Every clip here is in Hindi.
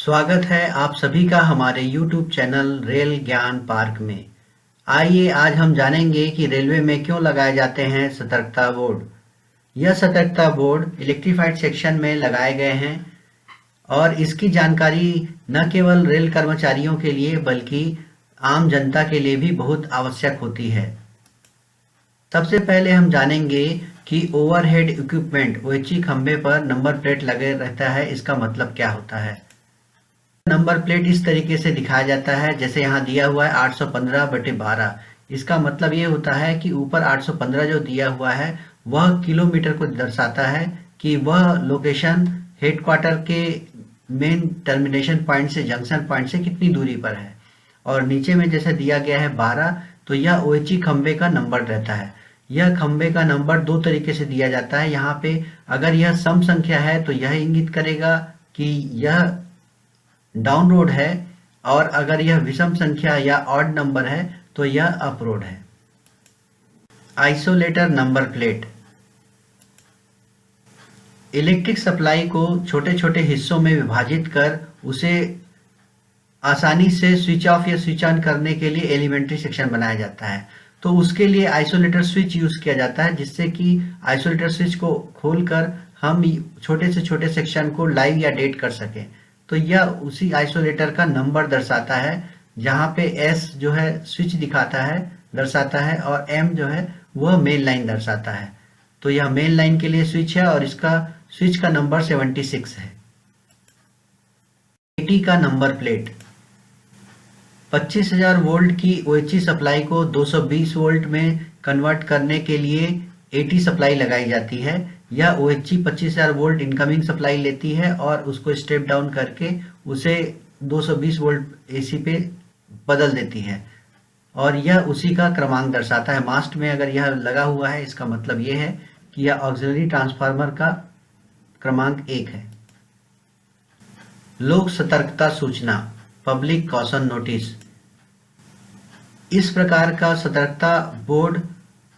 स्वागत है आप सभी का हमारे YouTube चैनल रेल ज्ञान पार्क में। आइए आज हम जानेंगे कि रेलवे में क्यों लगाए जाते हैं सतर्कता बोर्ड। यह सतर्कता बोर्ड इलेक्ट्रीफाइड सेक्शन में लगाए गए हैं और इसकी जानकारी न केवल रेल कर्मचारियों के लिए बल्कि आम जनता के लिए भी बहुत आवश्यक होती है। सबसे पहले हम जानेंगे कि ओवरहेड इक्विपमेंट OHE खंभे पर नंबर प्लेट लगे रहता है, इसका मतलब क्या होता है। नंबर प्लेट इस तरीके से दिखाया जाता है, जैसे यहाँ दिया हुआ है 815/12। इसका मतलब ये होता है कि ऊपर 815 जो दिया हुआ है वह किलोमीटर को दर्शाता है कि वह लोकेशन हेडक्वार्टर के मेन टर्मिनेशन पॉइंट से जंक्शन पॉइंट से कितनी दूरी पर है। और नीचे में जैसे दिया गया है 12, तो यह OHE खंभे का नंबर रहता है। यह खंभे का नंबर दो तरीके से दिया जाता है। यहाँ पे अगर यह सम संख्या है तो यह इंगित करेगा कि यह डाउन रोड है, और अगर यह विषम संख्या या ऑड नंबर है तो यह अप रोड है। Isolator number plate electric supply को छोटे छोटे हिस्सों में विभाजित कर उसे आसानी से स्विच ऑफ या स्विच ऑन करने के लिए एलिमेंट्री सेक्शन बनाया जाता है। तो उसके लिए आइसोलेटर स्विच यूज किया जाता है, जिससे कि आइसोलेटर स्विच को खोलकर हम छोटे से छोटे सेक्शन को लाइव या डेट कर सकें। तो यह उसी आइसोलेटर का नंबर दर्शाता है, जहां पे S जो है स्विच दिखाता है दर्शाता है और M जो है वह मेन लाइन दर्शाता है। तो यह मेन लाइन के लिए स्विच है और इसका स्विच का नंबर 76 है। 80 का नंबर प्लेट 25,000 वोल्ट की OHE सप्लाई को 220 वोल्ट में कन्वर्ट करने के लिए 80 सप्लाई लगाई जाती है। यह OHE 25,000 वोल्ट इनकमिंग सप्लाई लेती है और उसको स्टेप डाउन करके उसे 220 वोल्ट AC पे बदल देती है, और यह उसी का क्रमांक दर्शाता है। मास्ट में अगर यह लगा हुआ है, इसका मतलब यह है कि यह ऑक्सिलरी ट्रांसफार्मर का क्रमांक 1 है। लोक सतर्कता सूचना पब्लिक कॉशन नोटिस। इस प्रकार का सतर्कता बोर्ड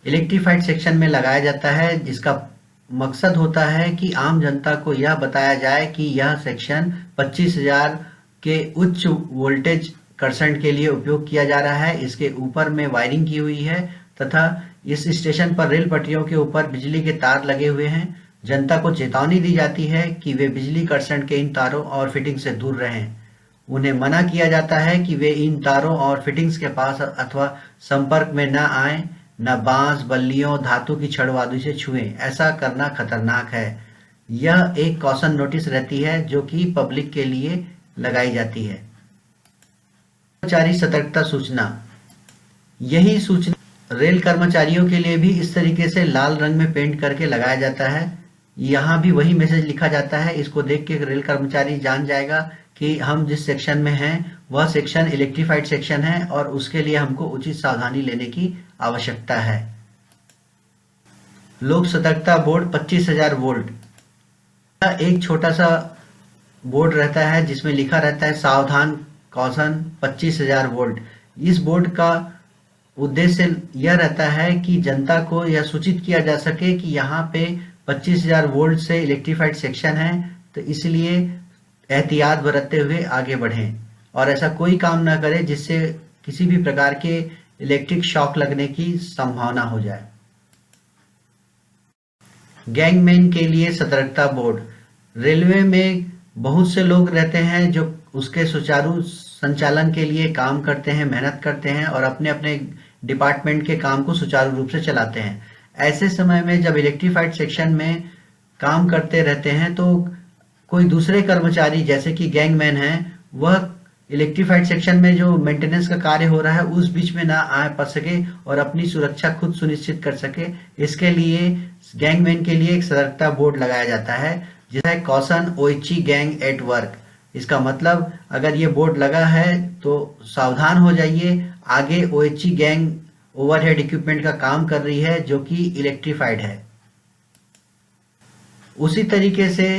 इलेक्ट्रीफाइड सेक्शन में लगाया जाता है, जिसका मकसद होता है कि आम जनता को यह बताया जाए कि यह सेक्शन 25,000 के उच्च वोल्टेज करंट के लिए उपयोग किया जा रहा है। इसके ऊपर में वायरिंग की हुई है तथा इस स्टेशन पर रेल पटरियों के ऊपर बिजली के तार लगे हुए हैं। जनता को चेतावनी दी जाती है कि वे बिजली करंट के इन तारों और फिटिंग से दूर रहें। उन्हें मना किया जाता है कि वे इन तारों और फिटिंग्स के पास अथवा संपर्क में न आए, न बांस, बल्लियों, धातु की छड़ आदि से छुएं। ऐसा करना खतरनाक है। यह एक कॉशन नोटिस रहती है जो कि पब्लिक के लिए लगाई जाती है। कर्मचारी सतर्कता सूचना। यही सूचना रेल कर्मचारियों के लिए भी इस तरीके से लाल रंग में पेंट करके लगाया जाता है। यहाँ भी वही मैसेज लिखा जाता है। इसको देख के रेल कर्मचारी जान जाएगा कि हम जिस सेक्शन में हैं वह सेक्शन इलेक्ट्रीफाइड सेक्शन है और उसके लिए हमको उचित सावधानी लेने की आवश्यकता है। लोक सतर्कता बोर्ड 25,000 वोल्ट। एक छोटा सा बोर्ड रहता है जिसमें लिखा रहता है सावधान कॉशन 25,000 वोल्ट। इस बोर्ड का उद्देश्य यह रहता है कि जनता को यह सूचित किया जा सके कि यहाँ पे 25,000 वोल्ट से इलेक्ट्रीफाइड सेक्शन है, तो इसलिए एहतियात बरतते हुए आगे बढ़ें और ऐसा कोई काम ना करें जिससे किसी भी प्रकार के इलेक्ट्रिक शॉक लगने की संभावना हो जाए। गैंगमैन के लिए सतर्कता बोर्ड। रेलवे में बहुत से लोग रहते हैं जो उसके सुचारू संचालन के लिए काम करते हैं, मेहनत करते हैं और अपने अपने डिपार्टमेंट के काम को सुचारू रूप से चलाते हैं। ऐसे समय में जब इलेक्ट्रीफाइड सेक्शन में काम करते रहते हैं तो कोई दूसरे कर्मचारी जैसे कि गैंगमैन है, वह इलेक्ट्रीफाइड सेक्शन में जो मेंटेनेंस का कार्य हो रहा है उस बीच में ना आ पा सके और अपनी सुरक्षा खुद सुनिश्चित कर सके। इसके लिए गैंगमैन के लिए एक सतर्कता बोर्ड लगाया जाता है, जिसे caution OHE gang at work. इसका मतलब अगर ये बोर्ड लगा है तो सावधान हो जाइए, आगे OHE गैंग ओवरहेड इक्विपमेंट का काम कर रही है जो कि इलेक्ट्रीफाइड है। उसी तरीके से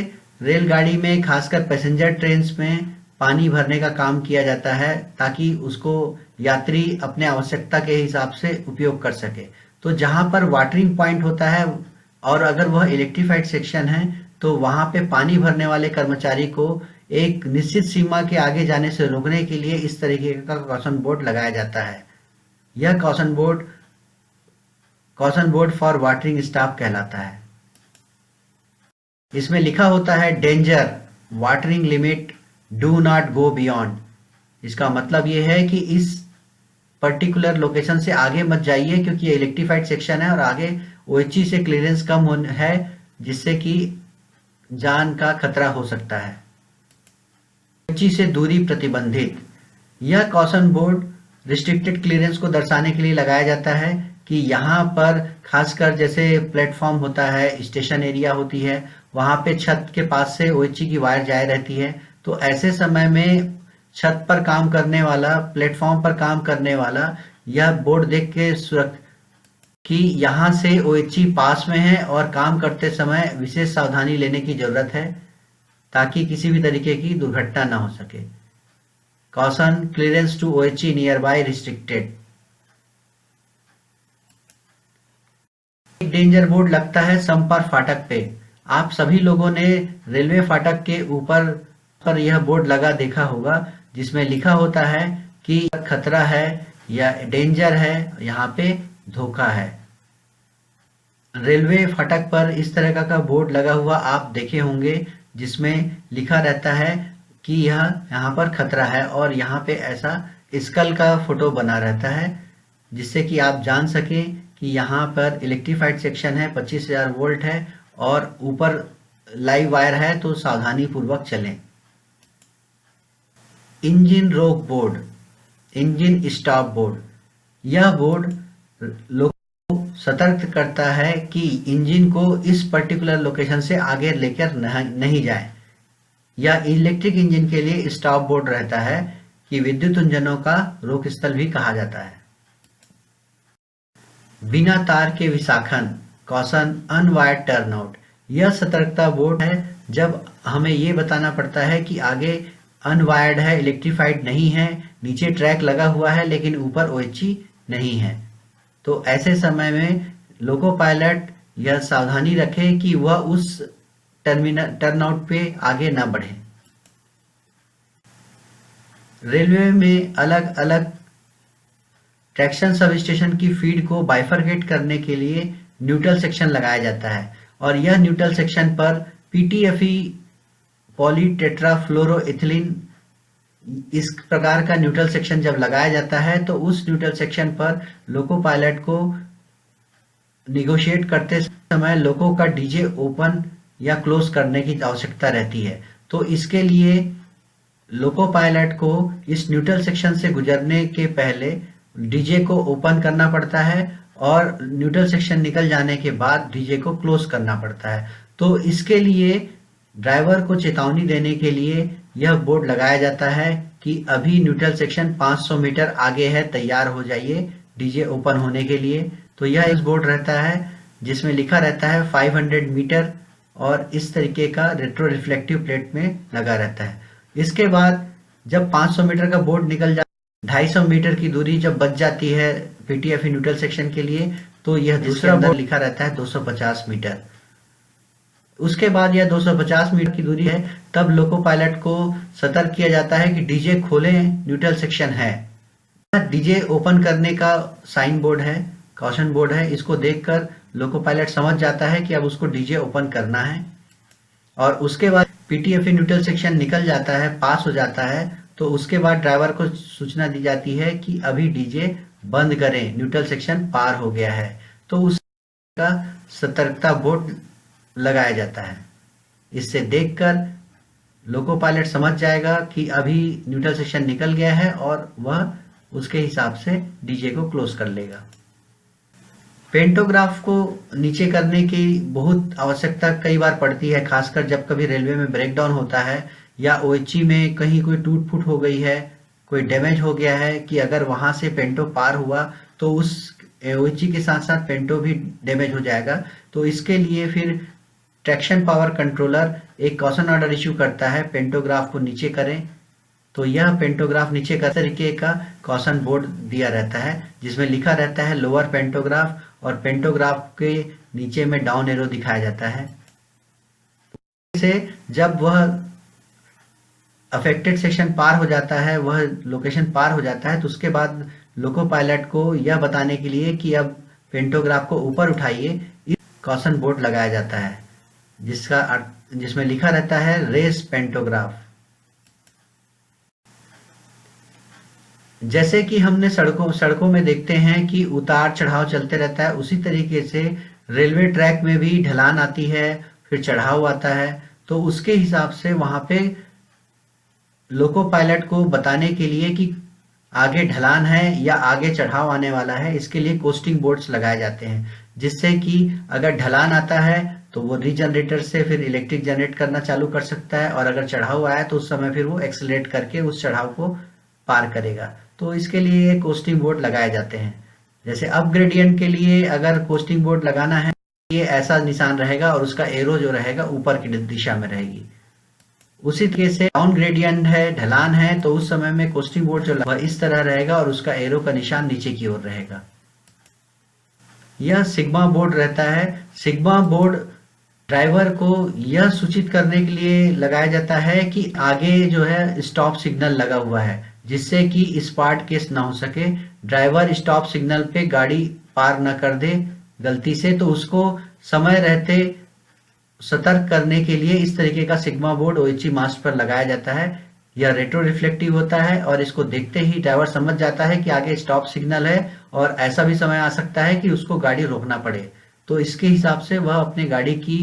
रेलगाड़ी में खासकर पैसेंजर ट्रेन में पानी भरने का काम किया जाता है ताकि उसको यात्री अपने आवश्यकता के हिसाब से उपयोग कर सके। तो जहां पर वाटरिंग पॉइंट होता है और अगर वह इलेक्ट्रीफाइड सेक्शन है तो वहां पे पानी भरने वाले कर्मचारी को एक निश्चित सीमा के आगे जाने से रोकने के लिए इस तरीके का कॉशन बोर्ड लगाया जाता है। यह caution board for watering staff कहलाता है। इसमें लिखा होता है danger, watering limit, do not go beyond. इसका मतलब ये है कि इस पर्टिकुलर लोकेशन से आगे मत जाइए, क्योंकि ये इलेक्ट्रीफाइड सेक्शन है और आगे ओएचई से क्लियरेंस कम है, जिससे कि जान का खतरा हो सकता है। ओएचई से दूरी प्रतिबंधित। यह कॉशन बोर्ड रिस्ट्रिक्टेड क्लियरेंस को दर्शाने के लिए लगाया जाता है कि यहाँ पर खासकर जैसे प्लेटफॉर्म होता है, स्टेशन एरिया होती है, वहां पे छत के पास से ओएचई की वायर जाए रहती है। तो ऐसे समय में छत पर काम करने वाला, प्लेटफॉर्म पर काम करने वाला यह बोर्ड देख के कि यहाँ से ओएचई पास में है और काम करते समय विशेष सावधानी लेने की जरूरत है, ताकि किसी भी तरीके की दुर्घटना ना हो सके। Caution clearance to OHE near by restricted. एक डेंजर बोर्ड लगता है समपार फाटक पे। आप सभी लोगों ने रेलवे फाटक के ऊपर पर यह बोर्ड लगा देखा होगा, जिसमें लिखा होता है कि खतरा है या डेंजर है, यहाँ पे धोखा है। रेलवे फाटक पर इस तरह का बोर्ड लगा हुआ आप देखे होंगे, जिसमें लिखा रहता है कि यहाँ पर खतरा है, और यहाँ पे ऐसा स्कल का फोटो बना रहता है, जिससे कि आप जान सके कि यहाँ पर इलेक्ट्रीफाइड सेक्शन है, 25,000 वोल्ट है और ऊपर लाइव वायर है, तो सावधानी पूर्वक चलें। इंजन रोक बोर्ड, इंजन स्टॉप बोर्ड। यह बोर्ड लोगों को सतर्क करता है कि इंजन को इस पर्टिकुलर लोकेशन से आगे लेकर नहीं जाए। यह इलेक्ट्रिक इंजन के लिए स्टॉप बोर्ड रहता है, कि विद्युत इंजनों का रोक स्थल भी कहा जाता है। बिना तार के विशाखन, कॉशन अनवायर्ड टर्नआउट। यह सतर्कता बोर्ड है जब हमें यह बताना पड़ता है कि आगे अनवायर्ड है, इलेक्ट्रीफाइड नहीं है, नीचे ट्रैक लगा हुआ है लेकिन ऊपर ओएचई नहीं है। तो ऐसे समय में लोको पायलट यह सावधानी रखे कि वह उस टर्नआउट पे आगे ना बढ़े। रेलवे में अलग अलग ट्रैक्शन सब स्टेशन की फीड को बाइफरकेट करने के लिए न्यूट्रल सेक्शन लगाया जाता है, और यह न्यूट्रल सेक्शन पर पीटीएफई पॉलीटेट्राफ्लोरोइथिलीन इस प्रकार का न्यूट्रल सेक्शन जब लगाया जाता है, तो उस न्यूट्रल सेक्शन पर लोको पायलट को निगोशिएट करते समय लोको का डीजे ओपन या क्लोज करने की आवश्यकता रहती है। तो इसके लिए लोको पायलट को इस न्यूट्रल सेक्शन से गुजरने के पहले डीजे को ओपन करना पड़ता है, और न्यूट्रल सेक्शन निकल जाने के बाद डीजे को क्लोज करना पड़ता है। तो इसके लिए ड्राइवर को चेतावनी देने के लिए यह बोर्ड लगाया जाता है कि अभी न्यूट्रल सेक्शन 500 मीटर आगे है, तैयार हो जाइए डीजे ओपन होने के लिए। तो यह इस बोर्ड रहता है जिसमें लिखा रहता है 500 मीटर, और इस तरीके का रेट्रो रिफ्लेक्टिव प्लेट में लगा रहता है। इसके बाद जब 500 मीटर का बोर्ड निकल जाता है, 250 मीटर की दूरी जब बच जाती है पीटीएफई न्यूट्रल सेक्शन के लिए, तो यह दूसरा बोर्ड लिखा रहता है 250 मीटर। उसके बाद यह 250 मीटर की दूरी है, तब लोको पायलट को सतर्क किया जाता है कि डीजे खोलें, न्यूट्रल सेक्शन है। डीजे ओपन करने का साइन बोर्ड है, कॉशन बोर्ड है। इसको देखकर लोको पायलट समझ जाता है कि अब उसको डीजे ओपन करना है, और उसके बाद पीटीएफई न्यूट्रल सेक्शन निकल जाता है, पास हो जाता है। तो उसके बाद ड्राइवर को सूचना दी जाती है कि अभी डीजे बंद करें, न्यूट्रल सेक्शन पार हो गया है। तो उसका सतर्कता बोर्ड लगाया जाता है। इससे देखकर लोको पायलट समझ जाएगा कि अभी न्यूट्रल सेक्शन निकल गया है, और वह उसके हिसाब से डीजे को क्लोज कर लेगा। पेंटोग्राफ को नीचे करने की बहुत आवश्यकता कई बार पड़ती है, खासकर जब कभी रेलवे में ब्रेकडाउन होता है या ओएचई में कहीं कोई टूट फूट हो गई है, कोई डैमेज हो गया है, कि अगर वहां से पेंटो पार हुआ तो उस ओएचई के साथ साथ पेंटो भी डैमेज हो जाएगा। तो इसके लिए फिर ट्रैक्शन पावर कंट्रोलर एक कॉशन ऑर्डर इश्यू करता है, पेंटोग्राफ को नीचे करें। तो यह पेंटोग्राफ नीचे का तरीके का कॉशन बोर्ड दिया रहता है, जिसमें लिखा रहता है लोअर पेंटोग्राफ, और पेंटोग्राफ के नीचे में डाउन एरो दिखाया जाता है। से जब वह अफेक्टेड सेक्शन पार हो जाता है, वह लोकेशन पार हो जाता है, तो उसके बाद लोको पायलट को यह बताने के लिए कि अब पेंटोग्राफ को ऊपर उठाइए, इस कॉशन बोर्ड लगाया जाता है जिसमें लिखा रहता है रेस पेंटोग्राफ। जैसे कि हमने सड़कों में देखते हैं कि उतार चढ़ाव चलते रहता है, उसी तरीके से रेलवे ट्रैक में भी ढलान आती है, फिर चढ़ाव आता है, तो उसके हिसाब से वहां पे लोको पायलट को बताने के लिए कि आगे ढलान है या आगे चढ़ाव आने वाला है, इसके लिए कोस्टिंग बोर्ड्स लगाए जाते हैं, जिससे कि अगर ढलान आता है तो वो रीजनरेटर से फिर इलेक्ट्रिक जनरेट करना चालू कर सकता है, और अगर चढ़ाव आया तो उस समय फिर वो एक्सेलरेट करके उस चढ़ाव को पार करेगा। तो इसके लिए कोस्टिंग बोर्ड लगाए जाते हैं। जैसे अप ग्रेडियंट के लिए अगर कोस्टिंग बोर्ड लगाना है, ये ऐसा निशान रहेगा और उसका एरो जो रहेगा ऊपर की दिशा में रहेगी। उसी तरीके से डाउन ग्रेडियंट है, ढलान है, तो उस समय में कोस्टिंग बोर्ड जो वह इस तरह रहेगा और उसका एरो का निशान नीचे की ओर रहेगा। यह सिग्मा बोर्ड रहता है। सिग्मा बोर्ड ड्राइवर को यह सूचित करने के लिए लगाया जाता है कि आगे जो है स्टॉप सिग्नल लगा हुआ है, जिससे कि स्पॉट केस ना हो सके, ड्राइवर स्टॉप सिग्नल पे गाड़ी पार न कर दे गलती से, तो उसको समय रहते सतर्क करने के लिए इस तरीके का सिग्मा बोर्ड ओएचई मास्ट पर लगाया जाता है। यह रेट्रो रिफ्लेक्टिव होता है और इसको देखते ही ड्राइवर समझ जाता है कि आगे स्टॉप सिग्नल है, और ऐसा भी समय आ सकता है कि उसको गाड़ी रोकना पड़े, तो इसके हिसाब से वह अपने गाड़ी की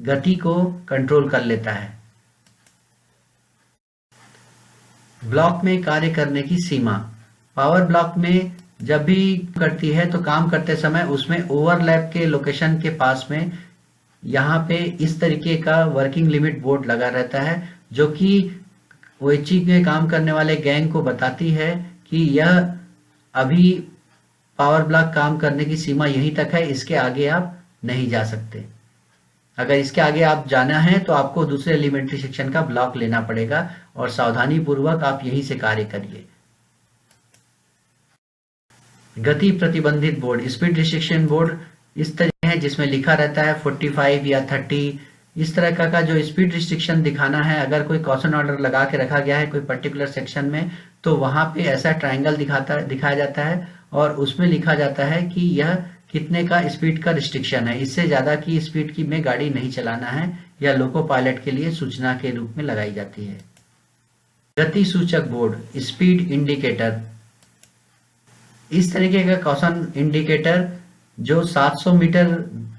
गति को कंट्रोल कर लेता है। ब्लॉक में कार्य करने की सीमा। पावर ब्लॉक में जब भी करती है तो काम करते समय उसमें ओवरलैप के लोकेशन के पास में यहाँ पे इस तरीके का वर्किंग लिमिट बोर्ड लगा रहता है, जो कि ओएचई में काम करने वाले गैंग को बताती है कि यह अभी पावर ब्लॉक काम करने की सीमा यहीं तक है, इसके आगे आप नहीं जा सकते। अगर इसके आगे आप जाना है तो आपको दूसरे एलिमेंट्री सेक्शन का ब्लॉक लेना पड़ेगा, और सावधानी पूर्वक आप यहीं से कार्य करिए। गति प्रतिबंधित बोर्ड, स्पीड रिस्ट्रिक्शन बोर्ड इस तरह है जिसमें लिखा रहता है 45 या 30, इस तरह का जो स्पीड रिस्ट्रिक्शन दिखाना है। अगर कोई कॉशन ऑर्डर लगा के रखा गया है कोई पर्टिकुलर सेक्शन में, तो वहां पे ऐसा ट्रायंगल दिखाया जाता है और उसमें लिखा जाता है कि यह कितने का स्पीड का रिस्ट्रिक्शन है, इससे ज्यादा की स्पीड की में गाड़ी नहीं चलाना है, या लोको पायलट के लिए सूचना के रूप में लगाई जाती है। गति सूचक बोर्ड, स्पीड इंडिकेटर, इस तरीके का कॉशन इंडिकेटर जो 700 मीटर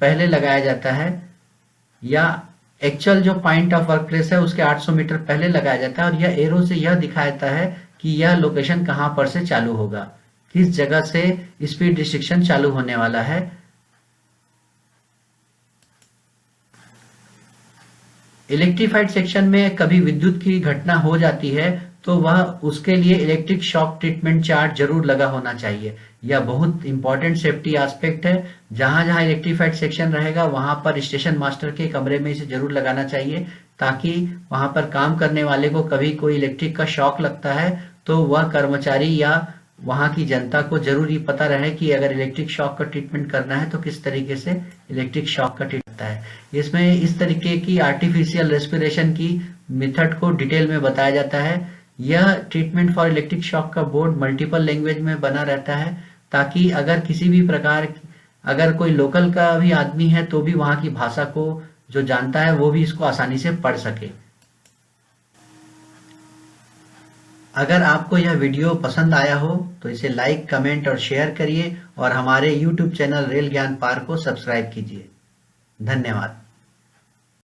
पहले लगाया जाता है, या एक्चुअल जो पॉइंट ऑफ वर्क प्लेस है उसके 800 मीटर पहले लगाया जाता है, और यह एरो से यह दिखाता है कि यह लोकेशन कहां पर से चालू होगा, किस जगह से स्पीड रिस्ट्रिक्शन चालू होने वाला है। इलेक्ट्रीफाइड सेक्शन में कभी विद्युत की घटना हो जाती है तो वह उसके लिए इलेक्ट्रिक शॉक ट्रीटमेंट चार्ट जरूर लगा होना चाहिए। यह बहुत इंपॉर्टेंट सेफ्टी एस्पेक्ट है। जहां जहां इलेक्ट्रीफाइड सेक्शन रहेगा वहां पर स्टेशन मास्टर के कमरे में इसे जरूर लगाना चाहिए, ताकि वहां पर काम करने वाले को कभी कोई इलेक्ट्रिक का शॉक लगता है तो वह कर्मचारी या वहां की जनता को जरूर ही पता रहे कि अगर इलेक्ट्रिक शॉक का ट्रीटमेंट करना है तो किस तरीके से इलेक्ट्रिक शॉक का ट्रीटमेंट होता है। इसमें इस तरीके की आर्टिफिशियल रेस्पिरेशन की मेथड को डिटेल में बताया जाता है। यह ट्रीटमेंट फॉर इलेक्ट्रिक शॉक का बोर्ड मल्टीपल लैंग्वेज में बना रहता है, ताकि अगर किसी भी प्रकार अगर कोई लोकल का भी आदमी है तो भी वहां की भाषा को जो जानता है वो भी इसको आसानी से पढ़ सके। अगर आपको यह वीडियो पसंद आया हो तो इसे लाइक, कमेंट और शेयर करिए, और हमारे YouTube चैनल रेल ज्ञान पार्क को सब्सक्राइब कीजिए। धन्यवाद।